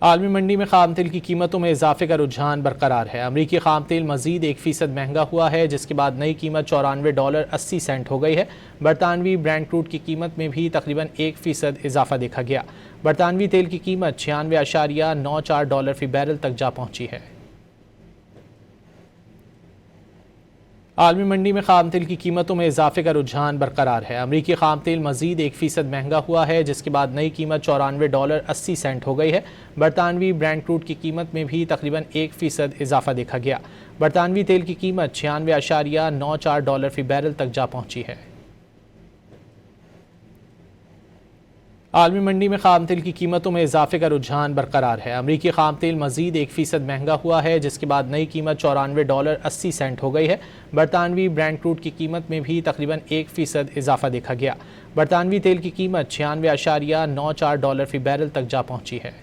आलमी मंडी में खाम तेल की कीमतों में इजाफे का रुझान बरकरार है। अमरीकी खाम तेल मजीद 1% महंगा हुआ है, जिसके बाद नई कीमत $94.80 हो गई है। बरतानवी ब्रेंट क्रूड की कीमत में भी तकरीबन 1% इजाफा देखा गया। बरतानवी तेल की कीमत $96.94 फी बैरल तक जा पहुंची है। आलमी मंडी में खाम तेल की कीमतों में इजाफे का रुझान बरकरार है। अमरीकी खाम तेल मजीद 1% महंगा हुआ है, जिसके बाद नई कीमत $94.80 हो गई है। बरतानवी ब्रेंट क्रूड की कीमत में भी तकरीबन 1% इजाफा देखा गया। बरतानवी तेल की कीमत $96.94 फी बैरल तक जा पहुंची है। आलमी मंडी में खाम तेल की कीमतों में इजाफे का रुझान बरकरार है। अमरीकी खाम तेल मजीद 1% महंगा हुआ है, जिसके बाद नई कीमत $94.80 हो गई है। बरतानवी ब्रेंट क्रूड की कीमत में भी तकरीबन 1% इजाफा देखा गया। बरतानवी तेल की कीमत $96.94 फी बैरल तक जा पहुंची है।